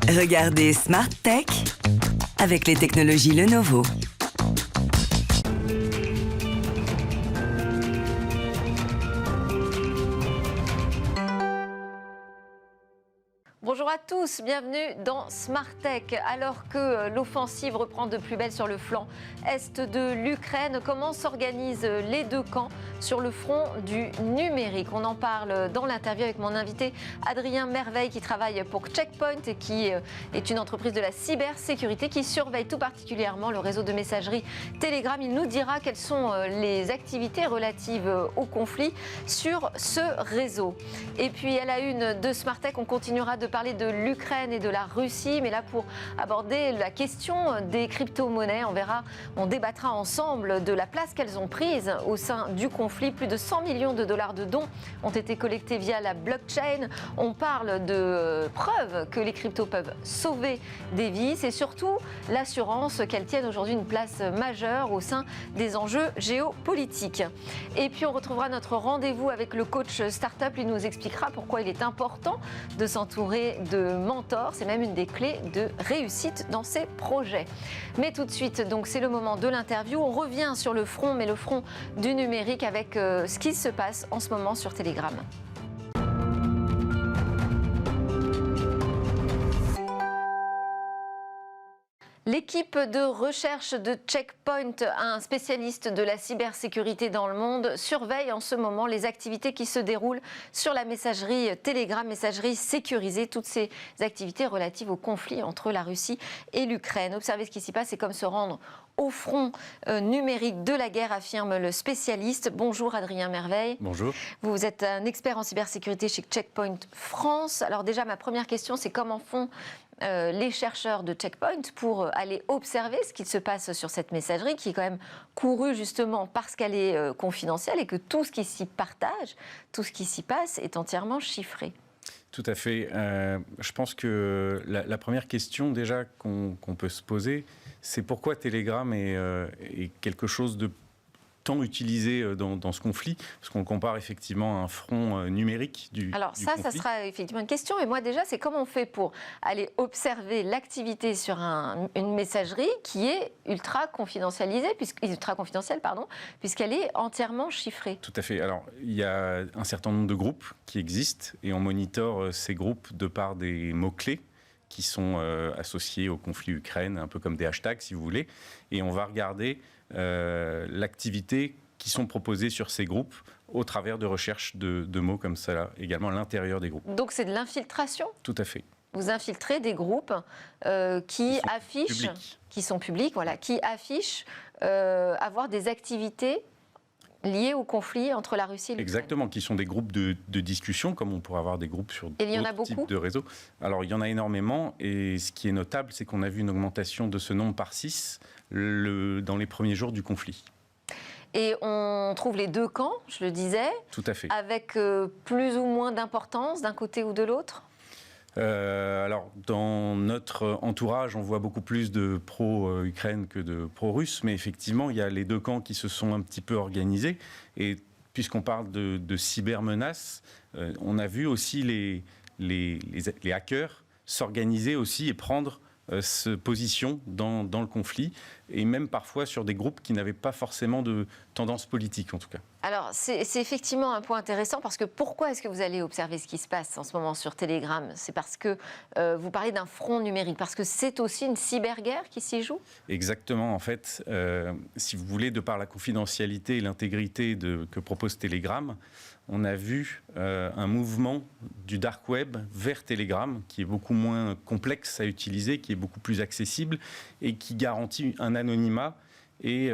Regardez Smart Tech avec les technologies Lenovo. Bonjour à tous, bienvenue dans Smart Tech. Alors que l'offensive reprend de plus belle sur le flanc est de l'Ukraine, comment s'organisent les deux camps sur le front du numérique? On en parle dans l'interview avec mon invité Adrien Merveille qui travaille pour Checkpoint et qui est une entreprise de la cybersécurité qui surveille tout particulièrement le réseau de messagerie Telegram. Il nous dira quelles sont les activités relatives au conflit sur ce réseau. Et puis à la une de Smart Tech, on continuera de parler de l'Ukraine et de la Russie, mais là pour aborder la question des crypto-monnaies, on débattra ensemble de la place qu'elles ont prise au sein du conflit. Plus de 100 millions de dollars de dons ont été collectés via la blockchain. On parle de preuves que les cryptos peuvent sauver des vies. C'est surtout l'assurance qu'elles tiennent aujourd'hui une place majeure au sein des enjeux géopolitiques. Et puis on retrouvera notre rendez-vous avec le coach startup. Il nous expliquera pourquoi il est important de s'entourer de mentors. C'est même une des clés de réussite dans ces projets. Mais tout de suite, donc c'est le moment de l'interview. On revient sur le front, mais le front du numérique avec ce qui se passe en ce moment sur Telegram. L'équipe de recherche de Checkpoint, un spécialiste de la cybersécurité dans le monde, surveille en ce moment les activités qui se déroulent sur la messagerie Telegram, messagerie sécurisée, toutes ces activités relatives au conflit entre la Russie et l'Ukraine. Observer ce qui s'y passe, c'est comme se rendre au front numérique de la guerre, affirme le spécialiste. Bonjour Adrien Merveille. Bonjour. Vous êtes un expert en cybersécurité chez Checkpoint France. Alors déjà, ma première question, c'est comment font les chercheurs de Checkpoint pour aller observer ce qui se passe sur cette messagerie qui est quand même courue justement parce qu'elle est confidentielle et que tout ce qui s'y partage, tout ce qui s'y passe est entièrement chiffré. Tout à fait. Je pense que la première question déjà qu'on peut se poser, c'est pourquoi Telegram est quelque chose de tant utilisé dans ce conflit, parce qu'on compare effectivement à un front numérique du Alors ça sera effectivement une question. Et moi déjà, c'est comment on fait pour aller observer l'activité sur une messagerie qui est ultra confidentielle, puisqu'elle est entièrement chiffrée. Tout à fait. Alors, il y a un certain nombre de groupes qui existent et on monitore ces groupes de par des mots-clés qui sont associés au conflit Ukraine, un peu comme des hashtags si vous voulez, et on va regarder l'activité qui sont proposées sur ces groupes au travers de recherches de mots comme ça, également à l'intérieur des groupes. Donc c'est de l'infiltration ? Tout à fait. Vous infiltrez des groupes qui sont publics, voilà, qui affichent avoir des activités liées au conflit entre la Russie et l'Ukraine. Exactement, qui sont des groupes de discussion, comme on pourrait avoir des groupes sur d'autres types de réseaux. Alors, il y en a énormément, et ce qui est notable, c'est qu'on a vu une augmentation de ce nombre par 6 dans les premiers jours du conflit. Et on trouve les deux camps, je le disais, tout à fait, avec plus ou moins d'importance d'un côté ou de l'autre. Alors, dans notre entourage, on voit beaucoup plus de pro-Ukraine que de pro-Russe, mais effectivement, il y a les deux camps qui se sont un petit peu organisés. Et puisqu'on parle de cybermenaces, on a vu aussi les hackers s'organiser aussi et prendre position dans le conflit, et même parfois sur des groupes qui n'avaient pas forcément de tendance politique, en tout cas. Alors, c'est effectivement un point intéressant, parce que pourquoi est-ce que vous allez observer ce qui se passe en ce moment sur Telegram? C'est parce que vous parlez d'un front numérique, parce que c'est aussi une cyberguerre qui s'y joue? Exactement, en fait, si vous voulez, de par la confidentialité et l'intégrité que propose Telegram, on a vu un mouvement du dark web vers Telegram qui est beaucoup moins complexe à utiliser, qui est beaucoup plus accessible et qui garantit un anonymat et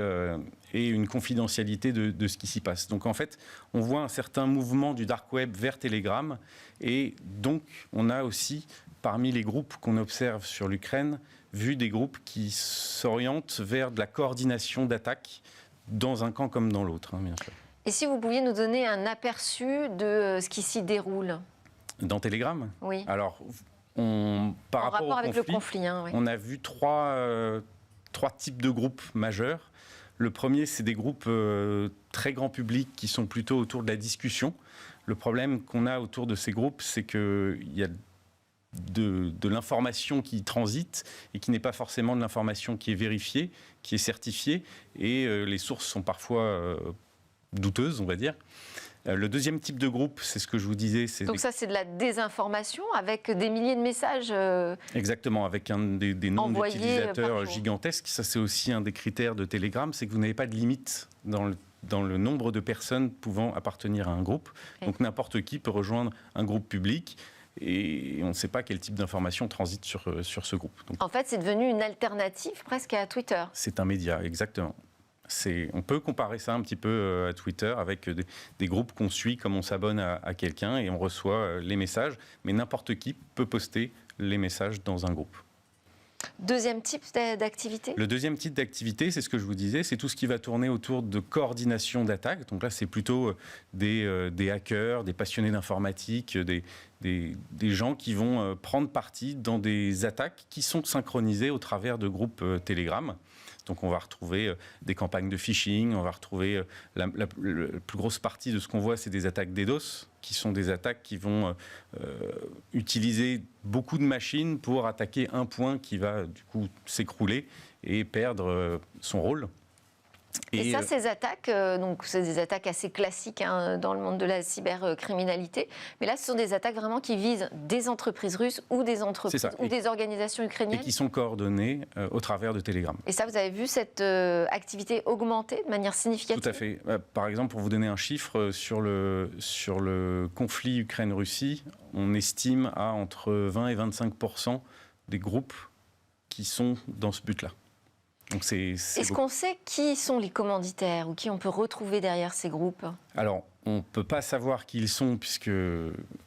une confidentialité de ce qui s'y passe. Donc en fait, on voit un certain mouvement du dark web vers Telegram, et donc on a aussi, parmi les groupes qu'on observe sur l'Ukraine, vu des groupes qui s'orientent vers de la coordination d'attaques dans un camp comme dans l'autre, bien sûr. Et si vous pouviez nous donner un aperçu de ce qui s'y déroule? Dans Telegram? Oui. Alors, par rapport avec le conflit, oui. On a vu trois types de groupes majeurs. Le premier, c'est des groupes très grand public qui sont plutôt autour de la discussion. Le problème qu'on a autour de ces groupes, c'est qu'il y a de l'information qui transite et qui n'est pas forcément de l'information qui est vérifiée, qui est certifiée, et les sources sont parfois douteuses, on va dire. Le deuxième type de groupe, c'est ce que je vous disais. Donc ça, c'est de la désinformation avec des milliers de messages exactement, avec des nombres envoyés d'utilisateurs gigantesques. Ça, c'est aussi un des critères de Telegram, c'est que vous n'avez pas de limite dans le nombre de personnes pouvant appartenir à un groupe. Donc n'importe qui peut rejoindre un groupe public. Et on ne sait pas quel type d'information transite sur ce groupe. Donc, en fait, c'est devenu une alternative presque à Twitter. C'est un média, exactement. On peut comparer ça un petit peu à Twitter avec des groupes qu'on suit comme on s'abonne à quelqu'un et on reçoit les messages. Mais n'importe qui peut poster les messages dans un groupe. Deuxième type d'activité ? Le deuxième type d'activité, c'est ce que je vous disais, c'est tout ce qui va tourner autour de coordination d'attaques. Donc là, c'est plutôt des hackers, des passionnés d'informatique, des gens qui vont prendre parti dans des attaques qui sont synchronisées au travers de groupes Telegram. Donc on va retrouver des campagnes de phishing, on va retrouver la plus grosse partie de ce qu'on voit, c'est des attaques DDoS, qui sont des attaques qui vont utiliser beaucoup de machines pour attaquer un point qui va du coup s'écrouler et perdre son rôle. Et ça, ces attaques, donc c'est des attaques assez classiques dans le monde de la cybercriminalité. Mais là, ce sont des attaques vraiment qui visent des entreprises russes ou des entreprises ou des organisations ukrainiennes. Et qui sont coordonnées au travers de Telegram. Et ça, vous avez vu cette activité augmenter de manière significative ? Tout à fait. Par exemple, pour vous donner un chiffre, sur le conflit Ukraine-Russie, on estime à entre 20 et 25% des groupes qui sont dans ce but-là. Est-ce qu'on sait qui sont les commanditaires ou qui on peut retrouver derrière ces groupes ? Alors, on ne peut pas savoir qui ils sont puisque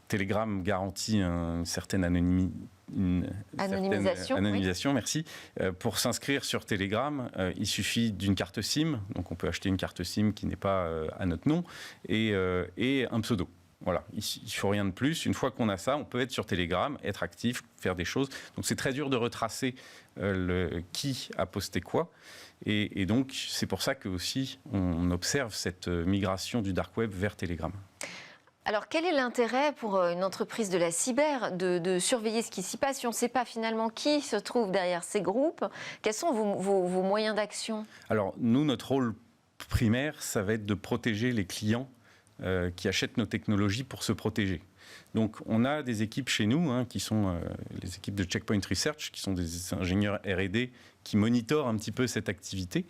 Telegram garantit une certaine anonymisation, oui. Merci. Pour s'inscrire sur Telegram, il suffit d'une carte SIM, donc on peut acheter une carte SIM qui n'est pas à notre nom, et un pseudo. Voilà, il ne faut rien de plus. Une fois qu'on a ça, on peut être sur Telegram, être actif, faire des choses. Donc c'est très dur de retracer qui a posté quoi. Et donc c'est pour ça que aussi on observe cette migration du dark web vers Telegram. Alors quel est l'intérêt pour une entreprise de la cyber de surveiller ce qui s'y passe si on ne sait pas finalement qui se trouve derrière ces groupes ? Quels sont vos moyens d'action ? Alors nous, notre rôle primaire, ça va être de protéger les clients qui achètent nos technologies pour se protéger. Donc on a des équipes chez nous, qui sont les équipes de Checkpoint Research, qui sont des ingénieurs R&D qui monitorent un petit peu cette activité,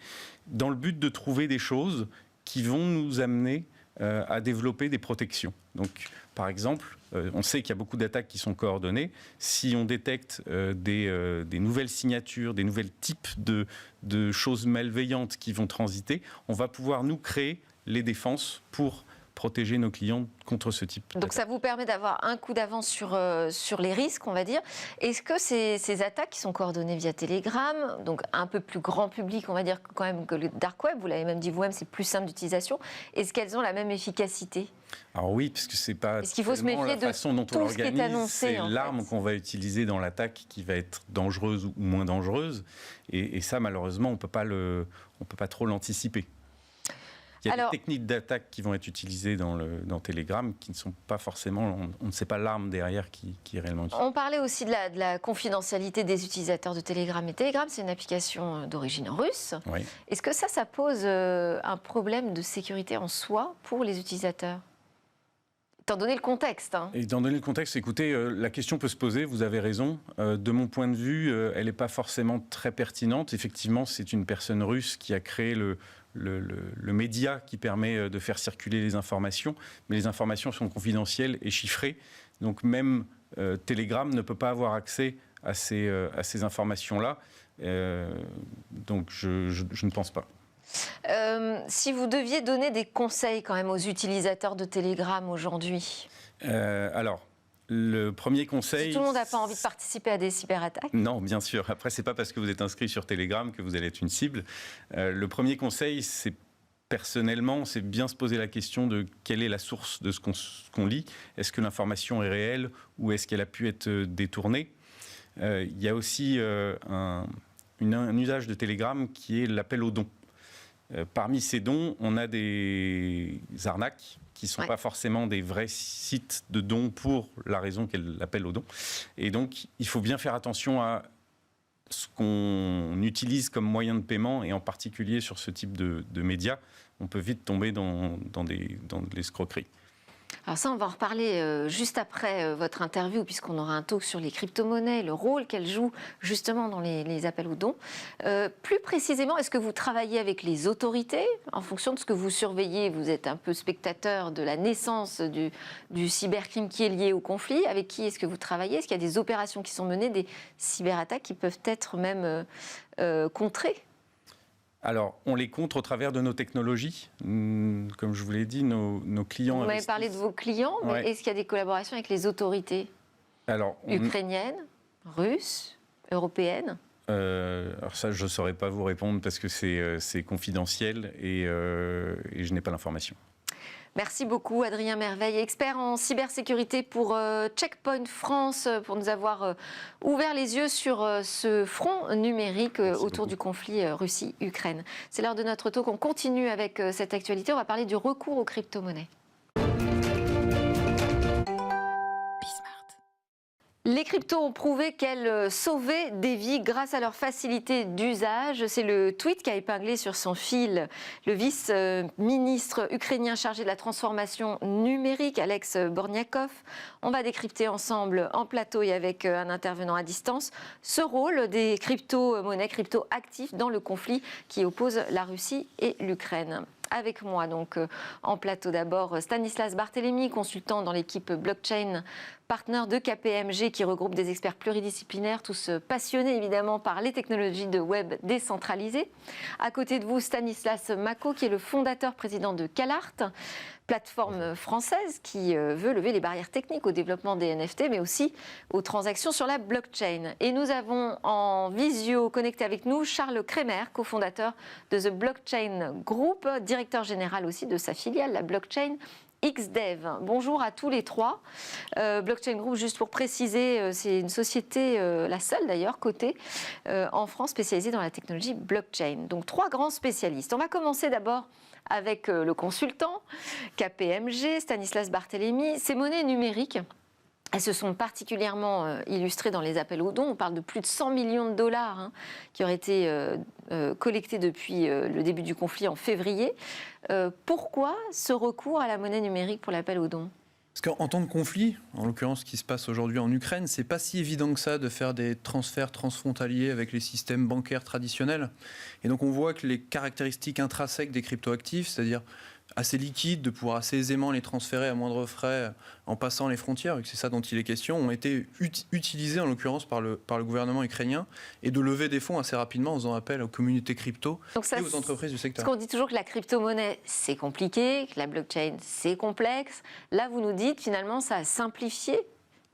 dans le but de trouver des choses qui vont nous amener à développer des protections. Donc par exemple, on sait qu'il y a beaucoup d'attaques qui sont coordonnées. Si on détecte des nouvelles signatures, des nouveaux types de choses malveillantes qui vont transiter, on va pouvoir nous créer les défenses pour protéger nos clients contre ce type d'attaque. Donc ça vous permet d'avoir un coup d'avance sur les risques, on va dire. Est-ce que ces attaques qui sont coordonnées via Telegram, donc un peu plus grand public, on va dire quand même que le dark web, vous l'avez même dit vous-même, c'est plus simple d'utilisation, est-ce qu'elles ont la même efficacité ? Alors oui, parce que c'est pas Est-ce qu'il faut se méfier la façon dont on l'organise, c'est l'arme fait qu'on va utiliser dans l'attaque qui va être dangereuse ou moins dangereuse. Et ça, malheureusement, on peut pas trop l'anticiper. Il y a des techniques d'attaque qui vont être utilisées dans Telegram qui ne sont pas forcément... On ne sait pas l'arme derrière qui est réellement utilisée. On parlait aussi de la confidentialité des utilisateurs de Telegram. Et Telegram, c'est une application d'origine russe. Oui. Est-ce que ça pose un problème de sécurité en soi pour les utilisateurs ? Étant donné le contexte. Étant donné le contexte, écoutez, la question peut se poser, vous avez raison. De mon point de vue, elle n'est pas forcément très pertinente. Effectivement, c'est une personne russe qui a créé le média qui permet de faire circuler les informations, mais les informations sont confidentielles et chiffrées. Donc même Telegram ne peut pas avoir accès à ces informations-là. Donc je ne pense pas. Si vous deviez donner des conseils quand même aux utilisateurs de Telegram aujourd'hui alors, le premier conseil... Si tout le monde n'a pas envie de participer à des cyberattaques. Non, bien sûr. Après, ce n'est pas parce que vous êtes inscrit sur Telegram que vous allez être une cible. Le premier conseil, c'est personnellement, c'est bien se poser la question de quelle est la source de ce qu'on lit. Est-ce que l'information est réelle ou est-ce qu'elle a pu être détournée ? Il y a aussi un usage de Telegram qui est l'appel aux dons. Parmi ces dons, on a des arnaques qui ne sont Ouais. pas forcément des vrais sites de dons pour la raison qu'elle appelle au don. Et donc, il faut bien faire attention à ce qu'on utilise comme moyen de paiement, et en particulier sur ce type de médias, on peut vite tomber dans de l'escroquerie. Alors ça, on va en reparler juste après votre interview, puisqu'on aura un talk sur les crypto-monnaies, le rôle qu'elles jouent justement dans les appels aux dons. Plus précisément, est-ce que vous travaillez avec les autorités en fonction de ce que vous surveillez? Vous êtes un peu spectateur de la naissance du cybercrime qui est lié au conflit. Avec qui est-ce que vous travaillez? Est-ce qu'il y a des opérations qui sont menées, des cyberattaques qui peuvent être même contrées? Alors, on les contre au travers de nos technologies. Comme je vous l'ai dit, nos clients Vous m'avez investissent. parlé de vos clients, mais Ouais. est-ce qu'il y a des collaborations avec les autorités Alors, ukrainiennes, russes, européennes? alors ça, je ne saurais pas vous répondre parce que c'est confidentiel et je n'ai pas l'information. Merci beaucoup Adrien Merveille, expert en cybersécurité pour Checkpoint France, pour nous avoir ouvert les yeux sur ce front numérique autour du conflit Russie-Ukraine. C'est l'heure de notre talk, on continue avec cette actualité, on va parler du recours aux crypto-monnaies. Les cryptos ont prouvé qu'elles sauvaient des vies grâce à leur facilité d'usage. C'est le tweet qu'a épinglé sur son fil le vice-ministre ukrainien chargé de la transformation numérique, Alex Borniakov. On va décrypter ensemble en plateau et avec un intervenant à distance ce rôle des crypto-monnaies, crypto-actifs dans le conflit qui oppose la Russie et l'Ukraine. Avec moi, donc, en plateau d'abord, Stanislas Barthélémy, consultant dans l'équipe blockchain, partenaire de KPMG qui regroupe des experts pluridisciplinaires, tous passionnés évidemment par les technologies de web décentralisées. À côté de vous, Stanislas Mako, qui est le fondateur président de CalArt, plateforme française qui veut lever les barrières techniques au développement des NFT, mais aussi aux transactions sur la blockchain. Et nous avons en visio connecté avec nous Charles Kremer, cofondateur de The Blockchain Group, directeur général aussi de sa filiale, la blockchain XDev. Bonjour à tous les trois. Blockchain Group, juste pour préciser, c'est une société, la seule d'ailleurs, cotée en France, spécialisée dans la technologie blockchain. Donc trois grands spécialistes. On va commencer d'abord avec le consultant KPMG, Stanislas Barthélémy. Ces monnaies numériques, elles se sont particulièrement illustrées dans les appels aux dons. On parle de plus de 100 millions de dollars qui auraient été collectés depuis le début du conflit en février. Pourquoi ce recours à la monnaie numérique pour l'appel aux dons ? Parce qu'en temps de conflit, en l'occurrence ce qui se passe aujourd'hui en Ukraine, c'est pas si évident que ça de faire des transferts transfrontaliers avec les systèmes bancaires traditionnels. Et donc on voit que les caractéristiques intrinsèques des cryptoactifs, c'est-à-dire assez liquides, de pouvoir assez aisément les transférer à moindre frais en passant les frontières, et que c'est ça dont il est question, ont été utilisés en l'occurrence par le gouvernement ukrainien, et de lever des fonds assez rapidement en faisant appel aux communautés crypto et aux entreprises du secteur. Parce qu'on dit toujours que la crypto-monnaie, c'est compliqué, que la blockchain, c'est complexe. Là, vous nous dites, finalement, ça a simplifié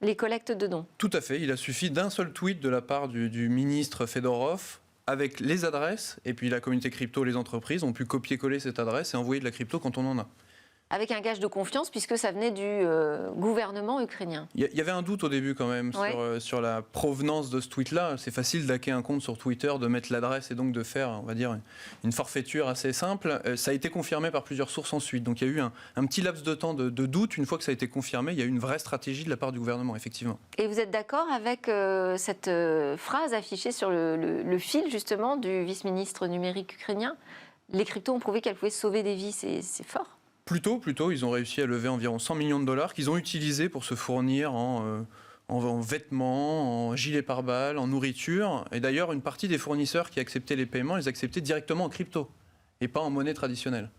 les collectes de dons. Tout à fait. Il a suffi d'un seul tweet de la part du ministre Fedorov avec les adresses, et puis la communauté crypto, les entreprises ont pu copier-coller cette adresse et envoyer de la crypto quand on en a. Avec un gage de confiance, puisque ça venait du gouvernement ukrainien. Il y avait un doute au début quand même Ouais. sur la provenance de ce tweet-là. C'est facile d'hacker un compte sur Twitter, de mettre l'adresse et donc de faire, on va dire, une forfaiture assez simple. Ça a été confirmé par plusieurs sources ensuite. Donc il y a eu un petit laps de temps de doute. Une fois que ça a été confirmé, il y a eu une vraie stratégie de la part du gouvernement, effectivement. Et vous êtes d'accord avec cette phrase affichée sur le fil, justement, du vice-ministre numérique ukrainien ? Les cryptos ont prouvé qu'elles pouvaient sauver des vies, c'est fort. Plutôt, ils ont réussi à lever environ 100 millions de dollars qu'ils ont utilisés pour se fournir en vêtements, en gilets pare-balles, en nourriture. Et d'ailleurs, une partie des fournisseurs qui acceptaient les paiements, les acceptaient directement en crypto et pas en monnaie traditionnelle.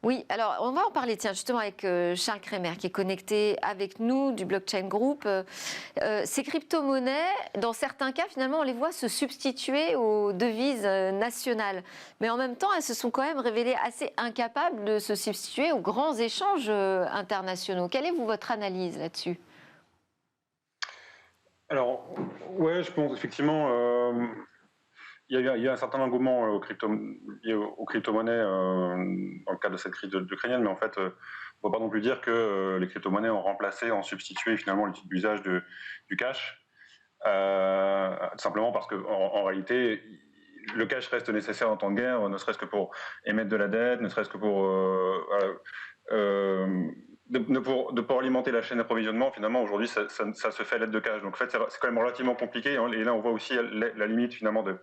Oui, alors on va en parler, tiens, justement avec Charles Kremer qui est connecté avec nous du Blockchain Group. Ces crypto-monnaies, dans certains cas, finalement, on les voit se substituer aux devises nationales. Mais en même temps, elles se sont quand même révélées assez incapables de se substituer aux grands échanges internationaux. Quelle est votre analyse là-dessus ? Alors, ouais, je pense effectivement... Il y a un certain engouement lié aux crypto-monnaies dans le cadre de cette crise ukrainienne, mais en fait, on ne peut pas non plus dire que les crypto-monnaies ont remplacé, ont substitué finalement l'usage du cash, tout simplement parce qu'en réalité, le cash reste nécessaire en temps de guerre, ne serait-ce que pour émettre de la dette, ne serait-ce que pour pour alimenter la chaîne d'approvisionnement. Finalement, aujourd'hui, ça se fait à l'aide de cash. Donc, en fait, c'est quand même relativement compliqué. Et là, on voit aussi la limite, finalement, de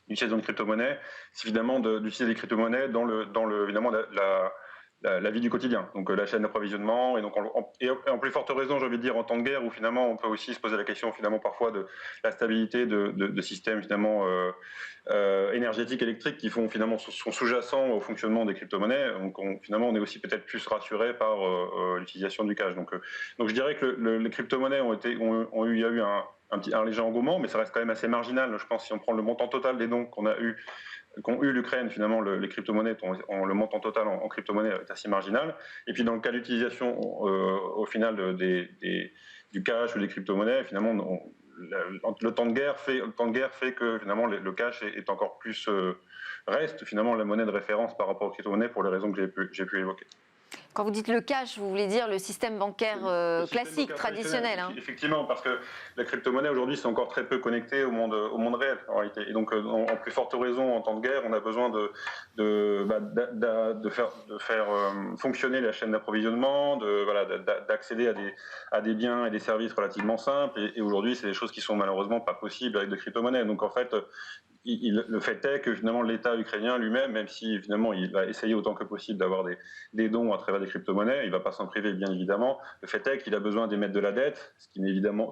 l'utilisation de crypto-monnaies. C'est évidemment d'utiliser des crypto-monnaies dans évidemment, la vie du quotidien, donc la chaîne d'approvisionnement, et donc en plus forte raison, j'ai envie de dire, en temps de guerre, où finalement on peut aussi se poser la question finalement parfois de la stabilité de systèmes finalement énergétiques, électriques, qui sont sous-jacents au fonctionnement des crypto-monnaies. Donc finalement on est aussi peut-être plus rassuré par l'utilisation du cash. Donc je dirais que les crypto-monnaies il y a eu un léger engouement, mais ça reste quand même assez marginal. Je pense, si on prend le montant total des dons qu'ont eu l'Ukraine, finalement, les crypto-monnaies, le montant total en crypto-monnaies est assez marginal. Et puis, dans le cas d'utilisation, au final, du cash ou des crypto-monnaies, finalement, le temps de guerre fait que, finalement, le cash est encore plus... reste, finalement, la monnaie de référence par rapport aux crypto-monnaies pour les raisons que j'ai pu évoquer. Quand vous dites le cash, vous voulez dire le système bancaire classique, traditionnel. Hein. Effectivement, parce que la crypto-monnaie aujourd'hui, c'est encore très peu connecté au monde réel, en réalité. Et donc, en plus forte raison, en temps de guerre, on a besoin de faire fonctionner la chaîne d'approvisionnement, d'accéder à des biens et des services relativement simples. Et aujourd'hui, c'est des choses qui sont malheureusement pas possibles avec des crypto-monnaies. Donc, en fait, le fait est que finalement l'État ukrainien lui-même, même si finalement il va essayer autant que possible d'avoir des dons à travers des crypto-monnaies, il ne va pas s'en priver bien évidemment. Le fait est qu'il a besoin d'émettre de la dette, ce qui est évidemment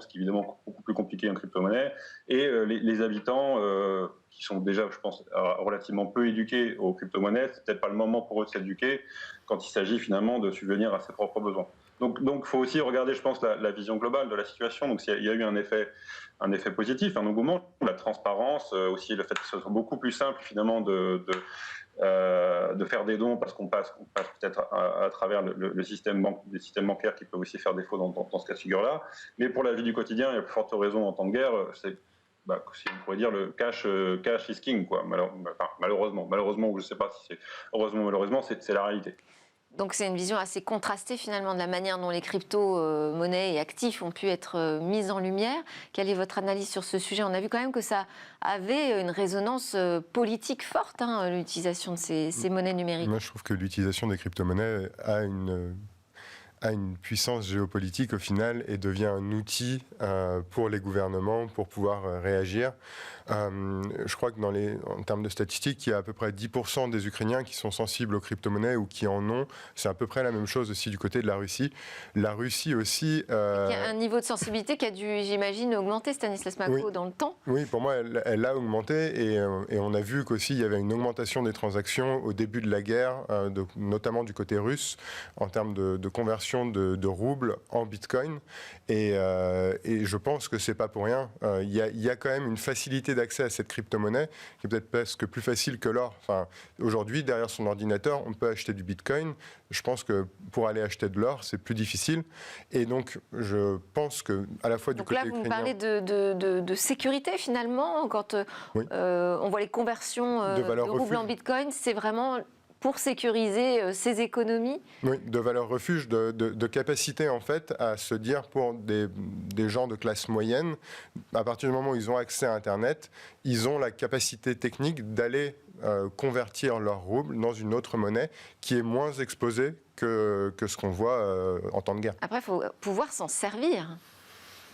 beaucoup plus compliqué en crypto-monnaie. Et les habitants qui sont déjà, je pense, relativement peu éduqués aux crypto-monnaies, c'est peut-être pas le moment pour eux de s'éduquer quand il s'agit finalement de subvenir à ses propres besoins. Donc, il faut aussi regarder, je pense, la vision globale de la situation. Donc, il y a eu un effet positif, un engouement, la transparence, aussi le fait que ce soit beaucoup plus simple finalement de faire des dons, parce qu'on passe peut-être à travers des systèmes bancaires qui peuvent aussi faire défaut dans ce cas de figure-là. Mais pour la vie du quotidien, il y a plus forte raison en temps de guerre, si on pourrait dire le cash is king, quoi. Malheureusement, ou je ne sais pas si c'est heureusement ou malheureusement, c'est la réalité. Donc c'est une vision assez contrastée finalement de la manière dont les crypto-monnaies et actifs ont pu être mis en lumière. Quelle est votre analyse sur ce sujet ? On a vu quand même que ça avait une résonance politique forte, l'utilisation de ces monnaies numériques. Moi je trouve que l'utilisation des crypto-monnaies a une puissance géopolitique au final et devient un outil pour les gouvernements pour pouvoir réagir. Je crois que en termes de statistiques, il y a à peu près 10% des Ukrainiens qui sont sensibles aux crypto-monnaies ou qui en ont. C'est à peu près la même chose aussi du côté de la Russie. La Russie aussi... Il y a un niveau de sensibilité qui a dû, j'imagine, augmenter, Stanislas Mako, oui. dans le temps. Oui, pour moi, elle a augmenté et on a vu qu'aussi il y avait une augmentation des transactions au début de la guerre, notamment du côté russe, en termes de conversion de roubles en bitcoin. Et je pense que c'est pas pour rien. Il y a quand même une facilité d'accès à cette crypto-monnaie qui est peut-être presque plus facile que l'or. Enfin, aujourd'hui, derrière son ordinateur, on peut acheter du bitcoin. Je pense que pour aller acheter de l'or, c'est plus difficile. Et donc, je pense que à la fois du côté ukrainien... Donc là, vous me parlez de sécurité, finalement, quand oui. On voit les conversions de roubles en bitcoin, c'est vraiment... pour sécuriser ses économies. Oui, de valeur refuge, de capacité en fait à se dire pour des gens de classe moyenne, à partir du moment où ils ont accès à Internet, ils ont la capacité technique d'aller convertir leur rouble dans une autre monnaie qui est moins exposée que ce qu'on voit en temps de guerre. Après, il faut pouvoir s'en servir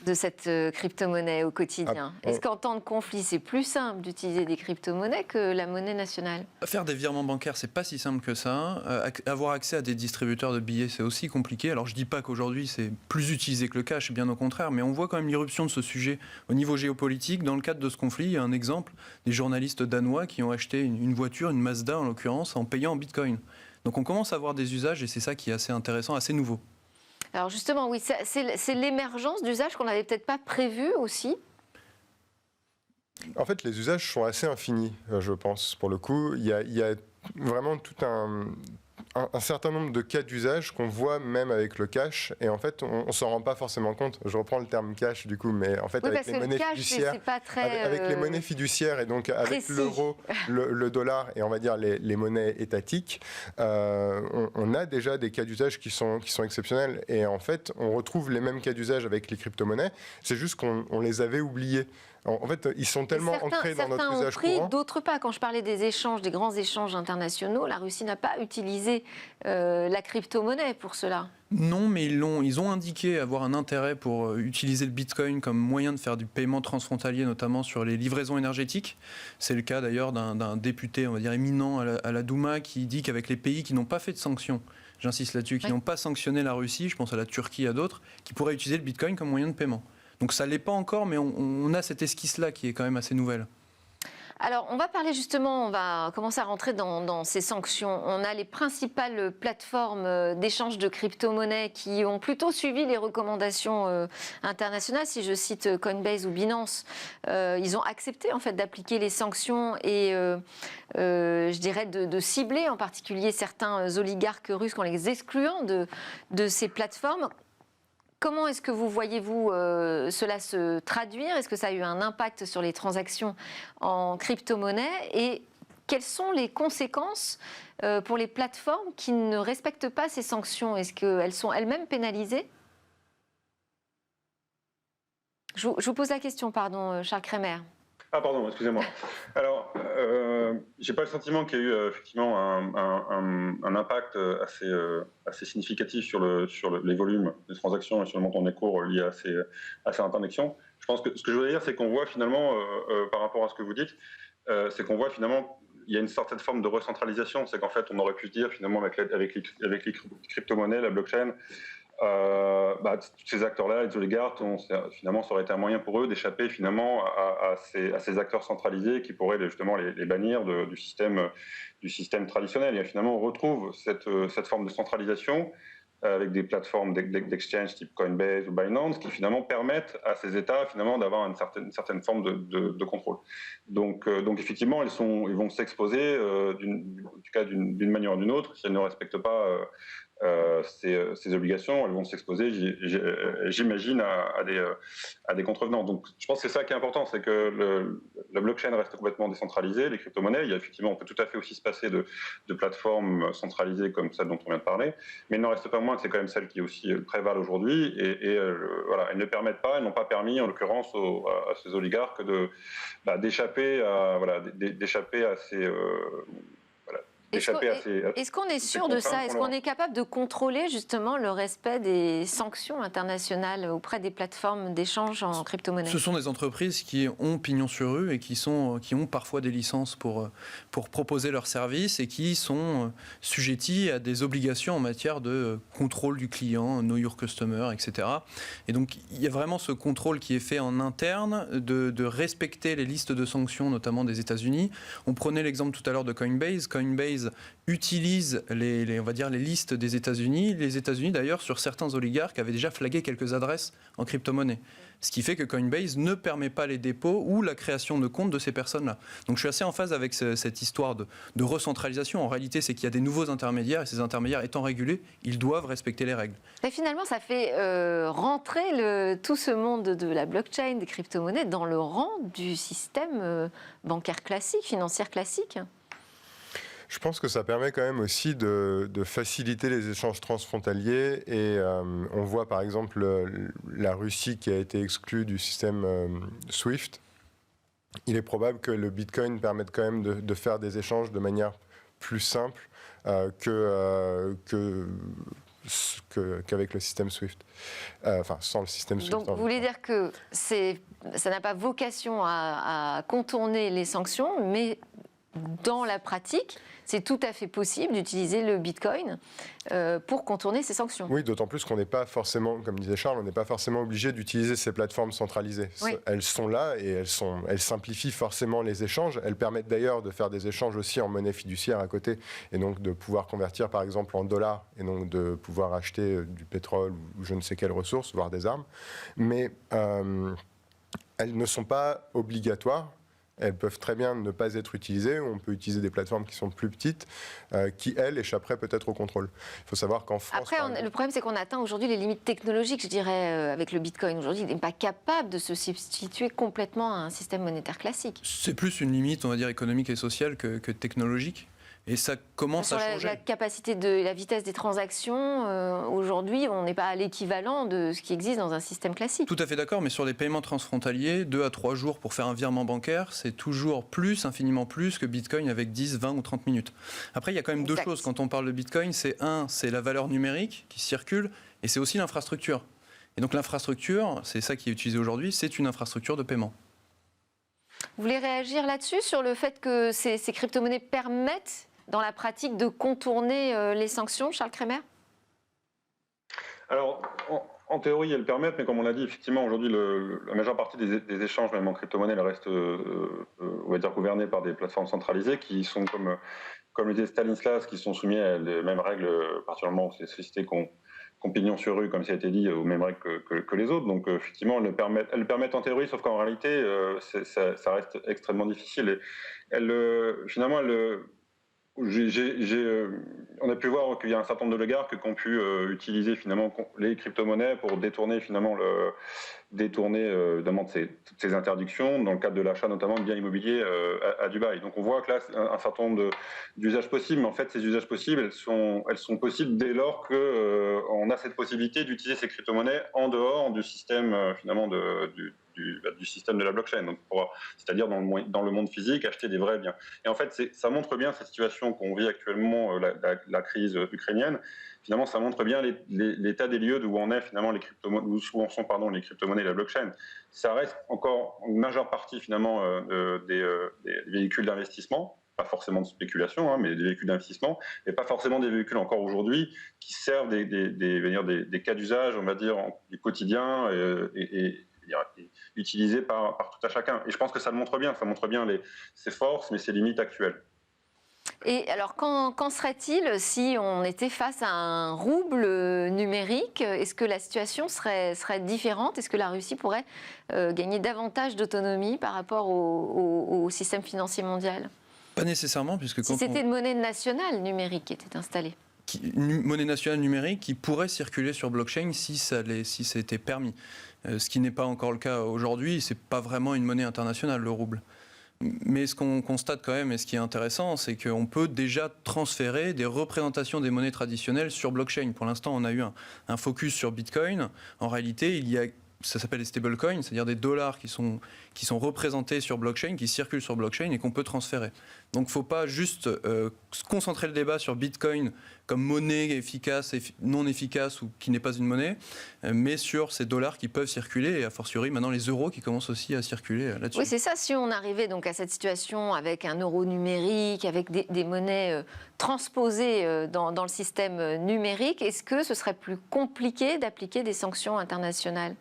de cette crypto-monnaie au quotidien. Est-ce qu'en temps de conflit, c'est plus simple d'utiliser des crypto-monnaies que la monnaie nationale ? Faire des virements bancaires, c'est pas si simple que ça. Avoir accès à des distributeurs de billets, c'est aussi compliqué. Alors, je dis pas qu'aujourd'hui, c'est plus utilisé que le cash, bien au contraire, mais on voit quand même l'irruption de ce sujet au niveau géopolitique. Dans le cadre de ce conflit, il y a un exemple des journalistes danois qui ont acheté une voiture, une Mazda en l'occurrence, en payant en bitcoin. Donc, on commence à avoir des usages et c'est ça qui est assez intéressant, assez nouveau. Alors justement, oui, c'est l'émergence d'usages qu'on n'avait peut-être pas prévu aussi. En fait, les usages sont assez infinis, je pense, pour le coup. Il y a vraiment tout un certain nombre de cas d'usage qu'on voit même avec le cash, et en fait, on s'en rend pas forcément compte. Je reprends le terme cash, du coup, mais en fait, oui, avec les monnaies fiduciaires, c'est pas très, avec les monnaies fiduciaires, et donc avec précis. l'euro, le dollar, et on va dire les monnaies étatiques, on a déjà des cas d'usage qui sont exceptionnels, et en fait, on retrouve les mêmes cas d'usage avec les crypto-monnaies. C'est juste qu'on les avait oubliés. En fait, ils sont tellement ancrés dans notre certains usage ont pris, courant. d'autres pas. Quand je parlais des échanges, des grands échanges internationaux, la Russie n'a pas utilisé la crypto-monnaie pour cela. Non, mais ils ont indiqué avoir un intérêt pour utiliser le Bitcoin comme moyen de faire du paiement transfrontalier, notamment sur les livraisons énergétiques. C'est le cas d'ailleurs d'un député, on va dire, éminent à la Douma, qui dit qu'avec les pays qui n'ont pas fait de sanctions, j'insiste là-dessus, qui n'ont pas sanctionné la Russie, je pense à la Turquie, à d'autres, qui pourraient utiliser le Bitcoin comme moyen de paiement. Donc ça ne l'est pas encore, mais on a cette esquisse-là qui est quand même assez nouvelle. Alors, on va parler justement, on va commencer à rentrer dans ces sanctions. On a les principales plateformes d'échange de crypto-monnaies qui ont plutôt suivi les recommandations internationales. Si je cite Coinbase ou Binance, ils ont accepté en fait d'appliquer les sanctions et je dirais de cibler en particulier certains oligarques russes en les excluant de ces plateformes. Comment est-ce que vous voyez-vous cela se traduire? Est-ce que ça a eu un impact sur les transactions en crypto-monnaie? Et quelles sont les conséquences pour les plateformes qui ne respectent pas ces sanctions? Est-ce qu'elles sont elles-mêmes pénalisées? Je vous pose la question, pardon, Charles Kremer. Ah pardon, excusez-moi. Alors, j'ai pas le sentiment qu'il y a eu effectivement un impact assez significatif sur les volumes des transactions et sur le montant des cours liés à ces interdictions. Je pense que ce que je voulais dire, c'est qu'on voit finalement, par rapport à ce que vous dites, c'est qu'on voit finalement il y a une certaine forme de recentralisation. C'est qu'en fait, on aurait pu dire finalement avec les crypto-monnaies, la blockchain, tous ces acteurs-là, les oligarques, finalement, ça aurait été un moyen pour eux d'échapper finalement à ces acteurs centralisés qui pourraient justement les bannir du système traditionnel. Et finalement, on retrouve cette forme de centralisation avec des plateformes d'exchange type Coinbase ou Binance qui finalement permettent à ces États finalement d'avoir une certaine forme de contrôle. Donc effectivement, ils vont s'exposer d'une manière ou d'une autre si elles ne respectent pas ces obligations, elles vont s'exposer, j'imagine, à des contrevenants. Donc, je pense que c'est ça qui est important, c'est que la blockchain reste complètement décentralisée, les crypto-monnaies, on peut tout à fait aussi se passer de plateformes centralisées comme celle dont on vient de parler, mais il n'en reste pas moins que c'est quand même celle qui aussi prévalent aujourd'hui, et voilà, elles ne permettent pas, elles n'ont pas permis, en l'occurrence, à ces oligarques d'échapper à ces... Est-ce qu'on est sûr de ça? Est-ce qu'on est capable de contrôler justement le respect des sanctions internationales auprès des plateformes d'échange en crypto-monnaie? Ce sont des entreprises qui ont pignon sur rue et qui ont parfois des licences pour proposer leurs services et qui sont sujettis à des obligations en matière de contrôle du client, know your customer, etc. Et donc il y a vraiment ce contrôle qui est fait en interne de respecter les listes de sanctions, notamment des États-Unis. On prenait l'exemple tout à l'heure de Coinbase. Coinbase utilise les listes des États-Unis. Les États-Unis, d'ailleurs, sur certains oligarques, avaient déjà flagué quelques adresses en crypto-monnaie. Ce qui fait que Coinbase ne permet pas les dépôts ou la création de comptes de ces personnes-là. Donc je suis assez en phase avec cette histoire de recentralisation. En réalité, c'est qu'il y a des nouveaux intermédiaires et ces intermédiaires étant régulés, ils doivent respecter les règles. Et finalement, ça fait rentrer tout ce monde de la blockchain, des crypto-monnaies, dans le rang du système bancaire classique, financier classique. Je pense que ça permet quand même aussi de faciliter les échanges transfrontaliers et on voit par exemple la Russie qui a été exclue du système SWIFT. Il est probable que le Bitcoin permette quand même de faire des échanges de manière plus simple qu'avec le système SWIFT, sans le système SWIFT. Donc vous voulez dire que ça n'a pas vocation à contourner les sanctions, mais dans la pratique, c'est tout à fait possible d'utiliser le Bitcoin pour contourner ces sanctions. Oui, d'autant plus qu'on n'est pas forcément, comme disait Charles, on n'est pas forcément obligé d'utiliser ces plateformes centralisées. Oui. Elles sont là et elles simplifient forcément les échanges. Elles permettent d'ailleurs de faire des échanges aussi en monnaie fiduciaire à côté et donc de pouvoir convertir par exemple en dollars et donc de pouvoir acheter du pétrole ou je ne sais quelle ressource, voire des armes. Mais elles ne sont pas obligatoires. Elles peuvent très bien ne pas être utilisées. On peut utiliser des plateformes qui sont plus petites, qui, elles, échapperaient peut-être au contrôle. Il faut savoir qu'en France... Après, le problème, c'est qu'on atteint aujourd'hui les limites technologiques, je dirais, avec le Bitcoin. Aujourd'hui, il n'est pas capable de se substituer complètement à un système monétaire classique. C'est plus une limite, on va dire, économique et sociale que technologique. Et ça commence à changer. La capacité de la vitesse des transactions, aujourd'hui, on n'est pas à l'équivalent de ce qui existe dans un système classique. Tout à fait d'accord, mais sur les paiements transfrontaliers, 2 à 3 jours pour faire un virement bancaire, c'est toujours plus, infiniment plus que Bitcoin avec 10, 20 ou 30 minutes. Après, il y a quand même deux choses quand on parle de Bitcoin. C'est la valeur numérique qui circule, et c'est aussi l'infrastructure. Et donc l'infrastructure, c'est ça qui est utilisé aujourd'hui, c'est une infrastructure de paiement. Vous voulez réagir là-dessus, sur le fait que ces crypto-monnaies permettent dans la pratique de contourner les sanctions, Charles Crémer? Alors, en théorie, elles permettent, mais comme on l'a dit, effectivement, aujourd'hui, la majeure partie des échanges, même en crypto-monnaie, reste, on va dire, gouvernée par des plateformes centralisées qui sont, comme le disait Stanislas, qui sont soumis à les mêmes règles, particulièrement ces sociétés qu'on pignon sur rue, comme ça a été dit, aux mêmes règles que les autres. Donc, effectivement, elles le permettent en théorie, sauf qu'en réalité, ça reste extrêmement difficile. Et finalement, on a pu voir qu'il y a un certain nombre d'oligarques qui ont pu utiliser finalement les crypto-monnaies pour détourner évidemment de ces interdictions dans le cadre de l'achat notamment de biens immobiliers à Dubaï. Donc on voit que là un certain nombre d'usages possibles, mais en fait ces usages possibles elles sont possibles dès lors que on a cette possibilité d'utiliser ces crypto-monnaies en dehors du système finalement du système de la blockchain, donc c'est-à-dire dans le monde physique, acheter des vrais biens. Et en fait, ça montre bien cette situation qu'on vit actuellement, la crise ukrainienne. Finalement, ça montre bien l'état des lieux d'où en est finalement où en sont les crypto-monnaies et la blockchain. Ça reste encore une majeure partie finalement des véhicules d'investissement, pas forcément de spéculation, mais des véhicules d'investissement, et pas forcément des véhicules encore aujourd'hui qui servent des cas d'usage, on va dire, du quotidien et utilisé par tout à chacun. Et je pense que ça montre bien ses forces, mais ses limites actuelles. Et alors, qu'en serait-il si on était face à un rouble numérique? Est-ce que la situation serait différente? Est-ce que la Russie pourrait gagner davantage d'autonomie par rapport au système financier mondial? Pas nécessairement, puisque si c'était une monnaie nationale numérique qui était installée. Une monnaie nationale numérique qui pourrait circuler sur blockchain si c'était permis. Ce qui n'est pas encore le cas aujourd'hui, c'est pas vraiment une monnaie internationale, le rouble. Mais ce qu'on constate quand même, et ce qui est intéressant, c'est qu'on peut déjà transférer des représentations des monnaies traditionnelles sur blockchain. Pour l'instant, on a eu un focus sur Bitcoin. En réalité, ça s'appelle des stablecoins, c'est-à-dire des dollars qui sont représentés sur blockchain, qui circulent sur blockchain et qu'on peut transférer. Donc il ne faut pas juste concentrer le débat sur Bitcoin comme monnaie efficace et non efficace ou qui n'est pas une monnaie, mais sur ces dollars qui peuvent circuler et a fortiori maintenant les euros qui commencent aussi à circuler là-dessus. Oui, c'est ça. Si on arrivait donc à cette situation avec un euro numérique, avec des monnaies transposées dans le système numérique, est-ce que ce serait plus compliqué d'appliquer des sanctions internationales ?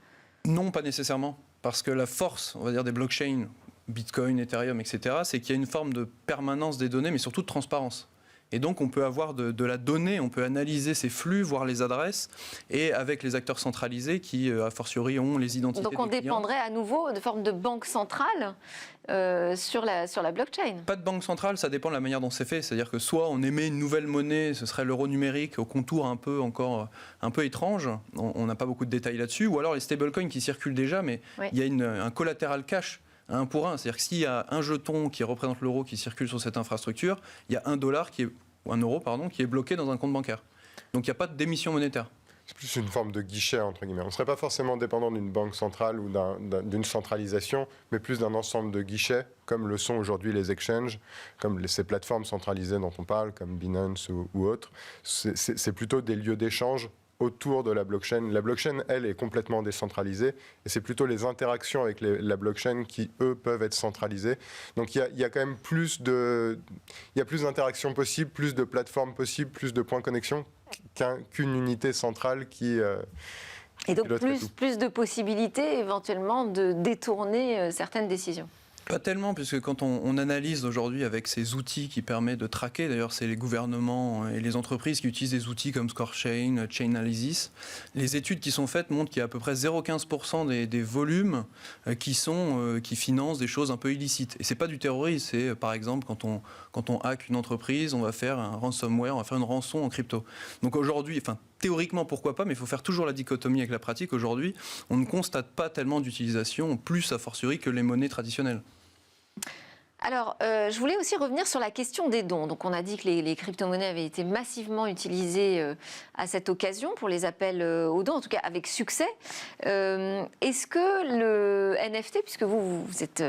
Non, pas nécessairement, parce que la force, on va dire, des blockchains, Bitcoin, Ethereum, etc., c'est qu'il y a une forme de permanence des données, mais surtout de transparence. Et donc, on peut avoir de la donnée, on peut analyser ces flux, voir les adresses, et avec les acteurs centralisés qui, a fortiori, ont les identités des clients. Donc, on dépendrait à nouveau de forme de banque centrale sur la blockchain. Pas de banque centrale, ça dépend de la manière dont c'est fait. C'est-à-dire que soit on émet une nouvelle monnaie, ce serait l'euro numérique, au contour un peu étrange, on n'a pas beaucoup de détails là-dessus, ou alors les stablecoins qui circulent déjà, mais oui. Il y a un collatéral cash. 1 pour 1, c'est-à-dire que s'il y a un jeton qui représente l'euro qui circule sur cette infrastructure, il y a un euro qui est bloqué dans un compte bancaire. Donc il n'y a pas d'émission monétaire. C'est plus une forme de guichet, entre guillemets. On ne serait pas forcément dépendant d'une banque centrale ou d'une centralisation, mais plus d'un ensemble de guichets, comme le sont aujourd'hui les exchanges, comme ces plateformes centralisées dont on parle, comme Binance ou autres. C'est plutôt des lieux d'échange autour de la blockchain. La blockchain, elle, est complètement décentralisée et c'est plutôt les interactions avec la blockchain qui, eux, peuvent être centralisées. Donc il y a quand même plus d'interactions possibles, plus de plateformes possibles, plus de points de connexion qu'une unité centrale qui... et donc plus de possibilités éventuellement de détourner certaines décisions. Pas tellement, puisque quand on analyse aujourd'hui avec ces outils qui permettent de traquer, d'ailleurs c'est les gouvernements et les entreprises qui utilisent des outils comme ScoreChain, Chainalysis, les études qui sont faites montrent qu'il y a à peu près 0,15% des volumes qui financent des choses un peu illicites. Et c'est pas du terrorisme, c'est par exemple quand on hack une entreprise, on va faire un ransomware, on va faire une rançon en crypto. Donc aujourd'hui, théoriquement, pourquoi pas, mais il faut faire toujours la dichotomie avec la pratique. Aujourd'hui, on ne constate pas tellement d'utilisation, plus a fortiori que les monnaies traditionnelles. Alors, je voulais aussi revenir sur la question des dons. Donc, on a dit que les crypto-monnaies avaient été massivement utilisées à cette occasion pour les appels aux dons, en tout cas avec succès. Est-ce que le NFT, puisque vous êtes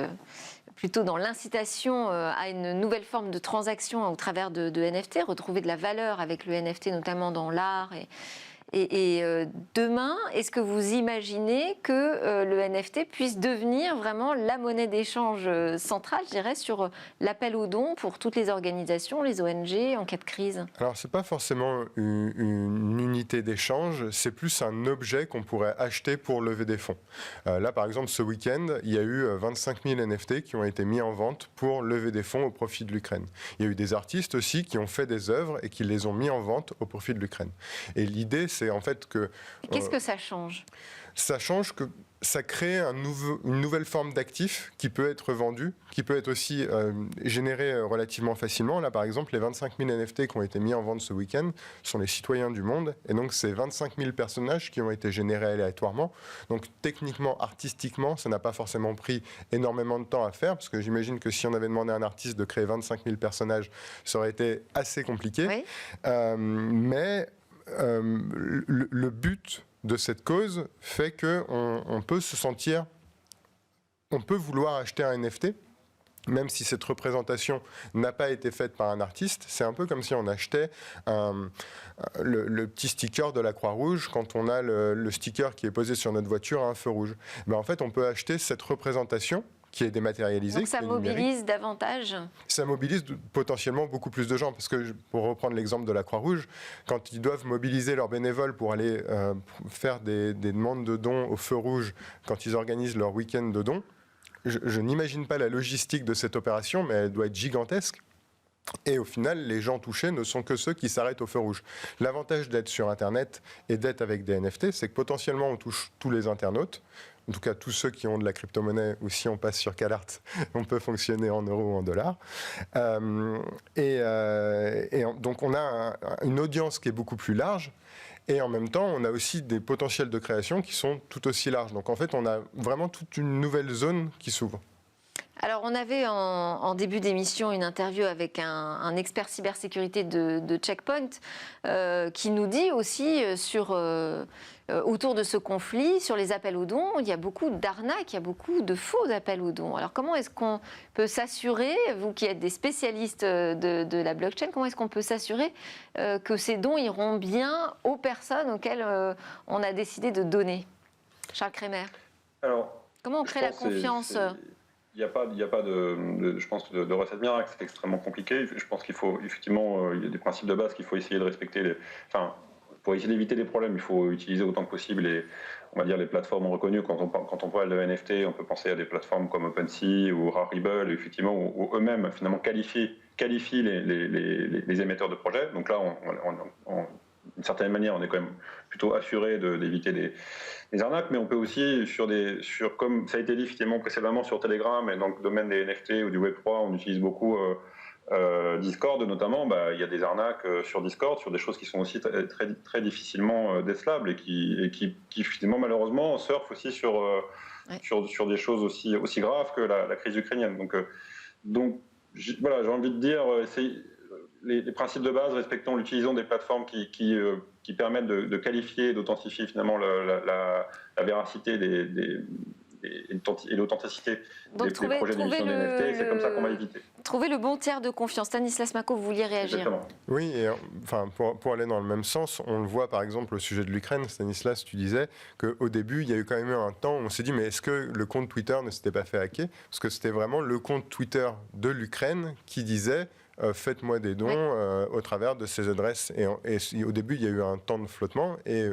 plutôt dans l'incitation à une nouvelle forme de transaction au travers de NFT, retrouver de la valeur avec le NFT, notamment dans l'art et demain, est-ce que vous imaginez que le NFT puisse devenir vraiment la monnaie d'échange centrale, je dirais, sur l'appel aux dons pour toutes les organisations, les ONG, en cas de crise? Alors, ce n'est pas forcément une unité d'échange, c'est plus un objet qu'on pourrait acheter pour lever des fonds. Là, par exemple, ce week-end, il y a eu 25 000 NFT qui ont été mis en vente pour lever des fonds au profit de l'Ukraine. Il y a eu des artistes aussi qui ont fait des œuvres et qui les ont mis en vente au profit de l'Ukraine. Et l'idée, c'est en fait que... Qu'est-ce que ça change? Ça change que ça crée une nouvelle forme d'actif qui peut être vendu, qui peut être aussi généré relativement facilement. Là, par exemple, les 25 000 NFT qui ont été mis en vente ce week-end sont les citoyens du monde. Et donc, c'est 25 000 personnages qui ont été générés aléatoirement. Donc, techniquement, artistiquement, ça n'a pas forcément pris énormément de temps à faire, parce que j'imagine que si on avait demandé à un artiste de créer 25 000 personnages, ça aurait été assez compliqué. Oui. Mais le but de cette cause fait qu'on peut se sentir, on peut vouloir acheter un NFT, même si cette représentation n'a pas été faite par un artiste. C'est un peu comme si on achetait le petit sticker de la Croix-Rouge quand on a le sticker qui est posé sur notre voiture à un feu rouge. Mais en fait, on peut acheter cette représentation qui est dématérialisée. Donc ça mobilise davantage? Ça mobilise potentiellement beaucoup plus de gens, parce que, pour reprendre l'exemple de la Croix-Rouge, quand ils doivent mobiliser leurs bénévoles pour aller faire des demandes de dons au feu rouge, quand ils organisent leur week-end de dons, je n'imagine pas la logistique de cette opération, mais elle doit être gigantesque. Et au final, les gens touchés ne sont que ceux qui s'arrêtent au feu rouge. L'avantage d'être sur Internet et d'être avec des NFT, c'est que potentiellement on touche tous les internautes, en tout cas tous ceux qui ont de la crypto-monnaie, ou si on passe sur CalArt, on peut fonctionner en euros ou en dollars. Donc on a une audience qui est beaucoup plus large, et en même temps on a aussi des potentiels de création qui sont tout aussi larges. Donc en fait on a vraiment toute une nouvelle zone qui s'ouvre. Alors, on avait en début d'émission une interview avec un expert cybersécurité de Checkpoint qui nous dit aussi autour de ce conflit, sur les appels aux dons, il y a beaucoup d'arnaques, il y a beaucoup de faux appels aux dons. Alors, comment est-ce qu'on peut s'assurer, vous qui êtes des spécialistes de la blockchain, comment est-ce qu'on peut s'assurer que ces dons iront bien aux personnes auxquelles on a décidé de donner? Charles Crémer. Alors, comment on crée la confiance? Il n'y a pas je pense, de recette miracle, c'est extrêmement compliqué. Je pense qu'il faut, effectivement, il y a des principes de base qu'il faut essayer de respecter. Pour essayer d'éviter des problèmes, il faut utiliser autant que possible les plateformes reconnues. Quand on parle de NFT, on peut penser à des plateformes comme OpenSea ou Rarible, effectivement, où eux-mêmes, finalement, qualifient les émetteurs de projets. Donc là, d'une certaine manière, on est quand même plutôt assuré d'éviter des arnaques, mais on peut aussi, comme ça a été dit effectivement précédemment sur Telegram, et dans le domaine des NFT ou du Web3, on utilise beaucoup Discord notamment, il y a des arnaques sur Discord, sur des choses qui sont aussi très, très difficilement décelables et qui finalement malheureusement surfent aussi sur des choses aussi graves que la crise ukrainienne. Donc voilà, j'ai envie de dire, les principes de base, respectons l'utilisation des plateformes qui permettent de qualifier et d'authentifier finalement la véracité et l'authenticité des projets d'édition des NFT. C'est comme ça qu'on va éviter. Trouver le bon tiers de confiance. Stanislas Mako, vous vouliez réagir? Exactement. Oui, et pour aller dans le même sens, on le voit par exemple au sujet de l'Ukraine. Stanislas, tu disais qu'au début, il y a eu quand même eu un temps où on s'est dit, mais est-ce que le compte Twitter ne s'était pas fait hacker? Parce que c'était vraiment le compte Twitter de l'Ukraine qui disait faites-moi des dons au travers de ces adresses. Et au début, il y a eu un temps de flottement et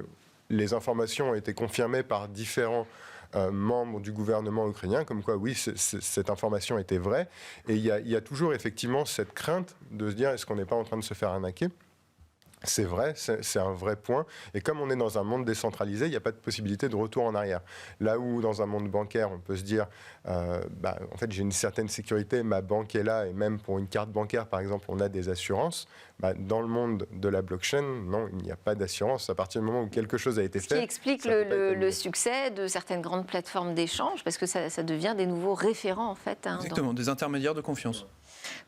les informations ont été confirmées par différents membres du gouvernement ukrainien, comme quoi, oui, cette information était vraie. Et il y a toujours effectivement cette crainte de se dire, est-ce qu'on n'est pas en train de se faire arnaquer? C'est vrai, c'est un vrai point. Et comme on est dans un monde décentralisé, il n'y a pas de possibilité de retour en arrière. Là où dans un monde bancaire, on peut se dire, en fait, j'ai une certaine sécurité, ma banque est là, et même pour une carte bancaire, par exemple, on a des assurances. Dans le monde de la blockchain, non, il n'y a pas d'assurance. À partir du moment où quelque chose a été fait... Ce qui explique le succès de certaines grandes plateformes d'échange, parce que ça devient des nouveaux référents, en fait. Exactement, des intermédiaires de confiance.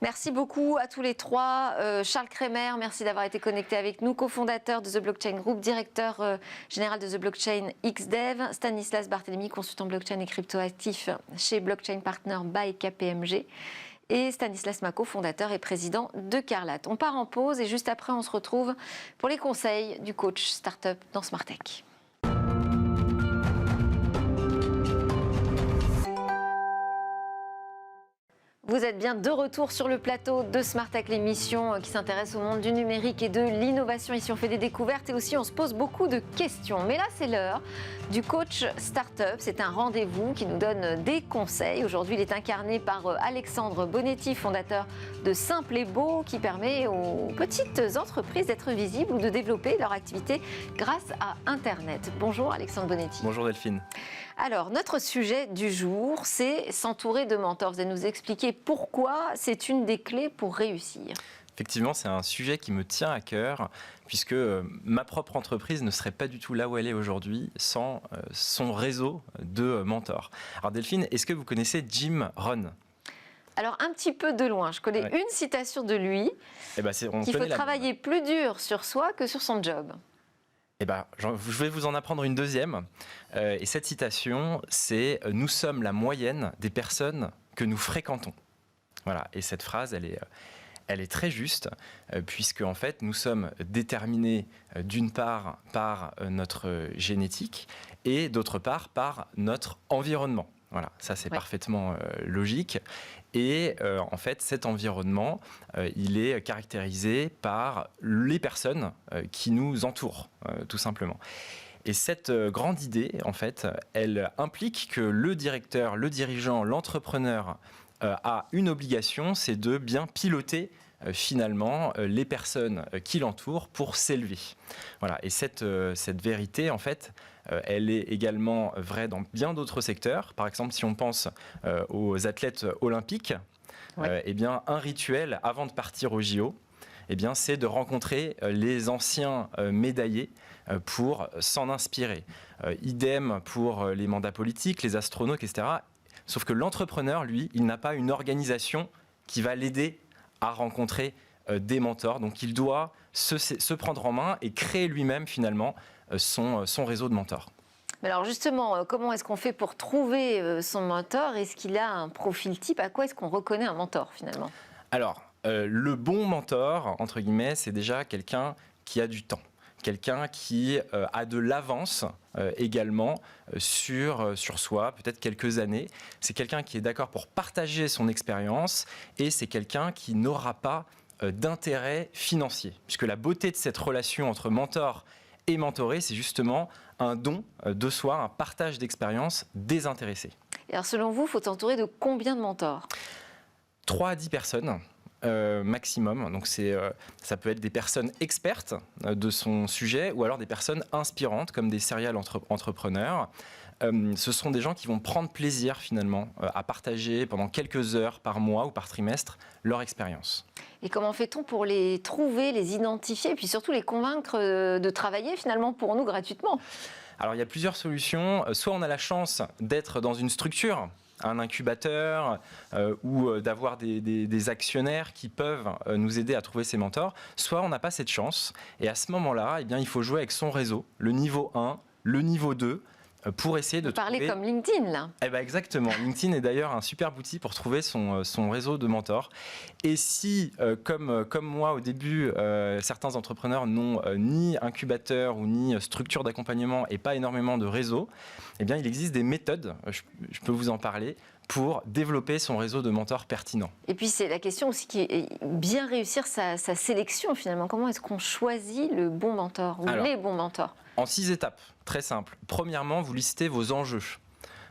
Merci beaucoup à tous les trois. Charles Kremer, merci d'avoir été connecté avec nous, cofondateur de The Blockchain Group, directeur général de The Blockchain XDev, Stanislas Barthélemy, consultant blockchain et cryptoactif chez Blockchain Partner by KPMG, et Stanislas Mako, fondateur et président de Carlat. On part en pause et juste après, on se retrouve pour les conseils du coach startup dans Smart Tech. Vous êtes bien de retour sur le plateau de Smart Tech, l'émission qui s'intéresse au monde du numérique et de l'innovation. Ici, on fait des découvertes et aussi on se pose beaucoup de questions. Mais là, c'est l'heure du coach startup. C'est un rendez-vous qui nous donne des conseils. Aujourd'hui, il est incarné par Alexandre Bonetti, fondateur de Simple et Beau, qui permet aux petites entreprises d'être visibles ou de développer leur activité grâce à Internet. Bonjour Alexandre Bonetti. Bonjour Delphine. Alors, notre sujet du jour, c'est s'entourer de mentors. Vous allez nous expliquer pourquoi c'est une des clés pour réussir. Effectivement, c'est un sujet qui me tient à cœur, puisque ma propre entreprise ne serait pas du tout là où elle est aujourd'hui sans son réseau de mentors. Alors Delphine, est-ce que vous connaissez Jim Rohn ? Alors, un petit peu de loin. Je connais une citation de lui, qu'il faut travailler plus dur sur soi que sur son job. Je vais vous en apprendre une deuxième. Et cette citation, c'est « Nous sommes la moyenne des personnes que nous fréquentons ». Voilà. Et cette phrase, elle est très juste, puisque en fait, nous sommes déterminés d'une part par notre génétique et d'autre part par notre environnement. Voilà, ça c'est parfaitement logique. Et en fait, cet environnement, il est caractérisé par les personnes qui nous entourent, tout simplement. Et cette grande idée, en fait, elle implique que le directeur, le dirigeant, l'entrepreneur a une obligation, c'est de bien piloter finalement les personnes qui l'entourent pour s'élever. Voilà. Et cette vérité, en fait, elle est également vraie dans bien d'autres secteurs. Par exemple, si on pense aux athlètes olympiques, eh bien, un rituel avant de partir au JO, eh bien, c'est de rencontrer les anciens médaillés pour s'en inspirer. Idem pour les mandats politiques, les astronautes, etc. Sauf que l'entrepreneur, lui, il n'a pas une organisation qui va l'aider à rencontrer des mentors. Donc, il doit se prendre en main et créer lui-même, finalement, son réseau de mentors. Mais alors justement, comment est-ce qu'on fait pour trouver son mentor ? Est-ce qu'il a un profil type ? À quoi est-ce qu'on reconnaît un mentor finalement ? Alors, le bon mentor, entre guillemets, c'est déjà quelqu'un qui a du temps. Quelqu'un qui a de l'avance également sur soi, peut-être quelques années. C'est quelqu'un qui est d'accord pour partager son expérience et c'est quelqu'un qui n'aura pas d'intérêt financier. Puisque la beauté de cette relation entre mentor et mentoré, c'est justement un don de soi, un partage d'expérience désintéressé. Et alors selon vous, il faut s'entourer de combien de mentors ? 3 à 10 personnes. Maximum. Donc ça peut être des personnes expertes de son sujet ou alors des personnes inspirantes comme des serial entrepreneurs. Ce sont des gens qui vont prendre plaisir finalement à partager pendant quelques heures par mois ou par trimestre leur expérience. Et comment fait-on pour les trouver, les identifier et puis surtout les convaincre de travailler finalement pour nous gratuitement ? Alors il y a plusieurs solutions. Soit on a la chance d'être dans une structure, un incubateur ou d'avoir des actionnaires qui peuvent nous aider à trouver ces mentors, soit on n'a pas cette chance. Et à ce moment-là, eh bien, il faut jouer avec son réseau, le niveau 1, le niveau 2, pour essayer de parler trouver... comme LinkedIn, là. Eh ben exactement. LinkedIn est d'ailleurs un super outil pour trouver son réseau de mentors. Et si, comme moi au début, certains entrepreneurs n'ont ni incubateur ou ni structure d'accompagnement et pas énormément de réseau, eh bien, il existe des méthodes, je peux vous en parler, pour développer son réseau de mentors pertinent. Et puis c'est la question aussi qui est bien réussir sa sélection finalement. Comment est-ce qu'on choisit le bon mentor ou les bons mentors ? En 6 étapes, très simple. Premièrement, vous listez vos enjeux.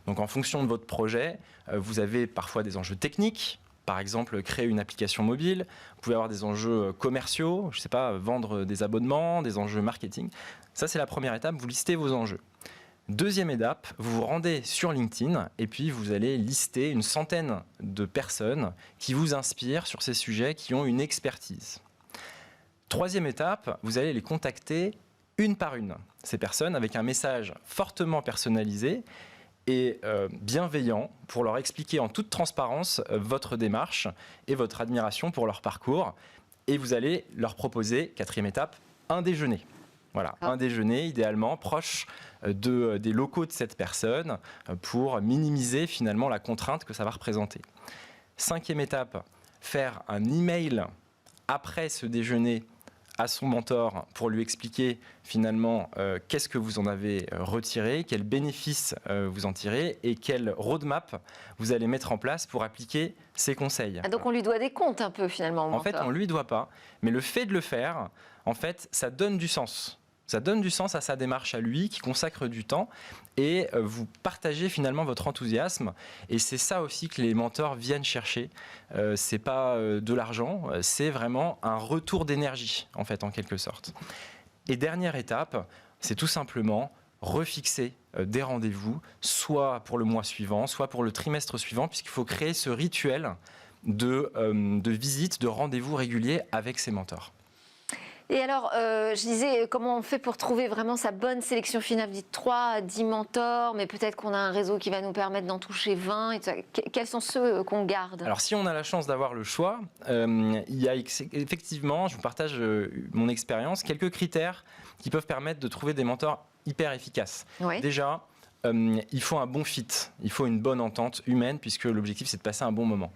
Donc en fonction de votre projet, vous avez parfois des enjeux techniques. Par exemple, créer une application mobile. Vous pouvez avoir des enjeux commerciaux, je ne sais pas, vendre des abonnements, des enjeux marketing. Ça, c'est la première étape, vous listez vos enjeux. Deuxième étape, vous vous rendez sur LinkedIn et puis vous allez lister une centaine de personnes qui vous inspirent sur ces sujets, qui ont une expertise. Troisième étape, vous allez les contacter une par une, ces personnes, avec un message fortement personnalisé et bienveillant pour leur expliquer en toute transparence votre démarche et votre admiration pour leur parcours. Et vous allez leur proposer, quatrième étape, un déjeuner. Voilà, un déjeuner idéalement proche des locaux de cette personne pour minimiser finalement la contrainte que ça va représenter. Cinquième étape, faire un email après ce déjeuner à son mentor pour lui expliquer finalement qu'est-ce que vous en avez retiré, quels bénéfices vous en tirez et quelle roadmap vous allez mettre en place pour appliquer ces conseils. Ah, donc on lui doit des comptes un peu finalement. En fait, on ne lui doit pas, mais le fait de le faire, en fait, ça donne du sens. Ça donne du sens à sa démarche à lui, qui consacre du temps, et vous partagez finalement votre enthousiasme. Et c'est ça aussi que les mentors viennent chercher. C'est pas de l'argent, c'est vraiment un retour d'énergie, en fait, en quelque sorte. Et dernière étape, c'est tout simplement refixer des rendez-vous, soit pour le mois suivant, soit pour le trimestre suivant, puisqu'il faut créer ce rituel de visite, de rendez-vous réguliers avec ses mentors. Et alors, je disais, comment on fait pour trouver vraiment sa bonne sélection finale? Vous dites 3 à 10 mentors, mais peut-être qu'on a un réseau qui va nous permettre d'en toucher 20. Et tout ça. Quels sont ceux qu'on garde? Alors, si on a la chance d'avoir le choix, il y a effectivement, je vous partage mon expérience, quelques critères qui peuvent permettre de trouver des mentors hyper efficaces. Oui. Déjà, il faut un bon fit, il faut une bonne entente humaine, puisque l'objectif, c'est de passer un bon moment.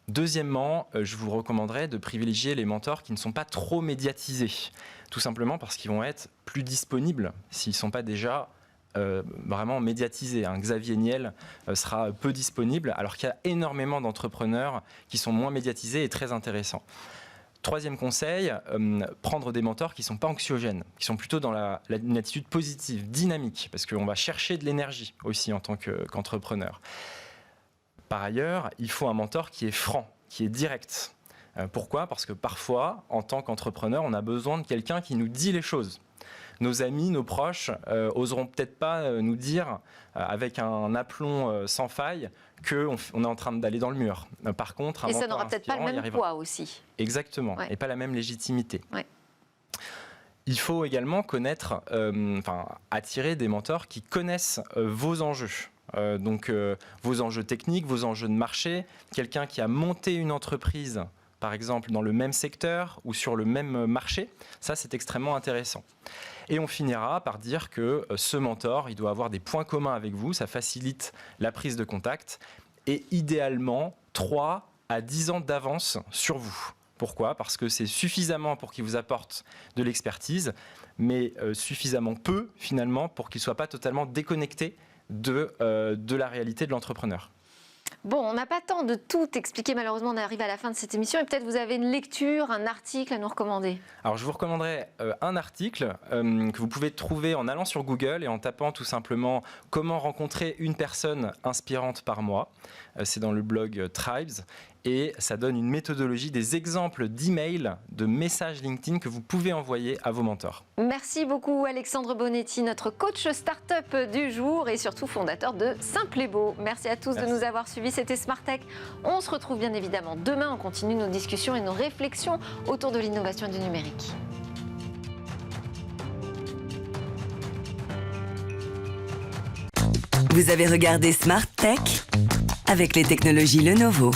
Deuxièmement, je vous recommanderais de privilégier les mentors qui ne sont pas trop médiatisés, tout simplement parce qu'ils vont être plus disponibles s'ils ne sont pas déjà vraiment médiatisés. Xavier Niel sera peu disponible, alors qu'il y a énormément d'entrepreneurs qui sont moins médiatisés et très intéressants. Troisième conseil, prendre des mentors qui ne sont pas anxiogènes, qui sont plutôt dans une attitude positive, dynamique, parce qu'on va chercher de l'énergie aussi en tant qu'entrepreneur. Par ailleurs, il faut un mentor qui est franc, qui est direct. Pourquoi ? Parce que parfois, en tant qu'entrepreneur, on a besoin de quelqu'un qui nous dit les choses. Nos amis, nos proches oseront peut-être pas nous dire avec un aplomb sans faille qu'on est en train d'aller dans le mur. Par contre, un mentor ça n'aura peut-être pas le même poids aussi. Exactement, Ouais. et pas la même légitimité. Ouais. Il faut également connaître, attirer des mentors qui connaissent vos enjeux. Donc vos enjeux techniques, vos enjeux de marché, quelqu'un qui a monté une entreprise, par exemple dans le même secteur ou sur le même marché, ça c'est extrêmement intéressant. Et on finira par dire que ce mentor, il doit avoir des points communs avec vous, ça facilite la prise de contact, et idéalement 3 à 10 ans d'avance sur vous. Pourquoi ? Parce que c'est suffisamment pour qu'il vous apporte de l'expertise, mais suffisamment peu finalement pour qu'il ne soit pas totalement déconnecté de la réalité de l'entrepreneur. Bon, on n'a pas le temps de tout expliquer, malheureusement, on arrive à la fin de cette émission, et peut-être vous avez une lecture, un article à nous recommander. Alors je vous recommanderais un article que vous pouvez trouver en allant sur Google et en tapant tout simplement « Comment rencontrer une personne inspirante par mois ». C'est dans le blog Tribes. Et ça donne une méthodologie, des exemples d'emails, de messages LinkedIn que vous pouvez envoyer à vos mentors. Merci beaucoup Alexandre Bonetti, notre coach start-up du jour et surtout fondateur de Simple et Beau. Merci à tous de nous avoir suivis, c'était Smart Tech. On se retrouve bien évidemment demain, on continue nos discussions et nos réflexions autour de l'innovation et du numérique. Vous avez regardé Smart Tech avec les technologies Lenovo.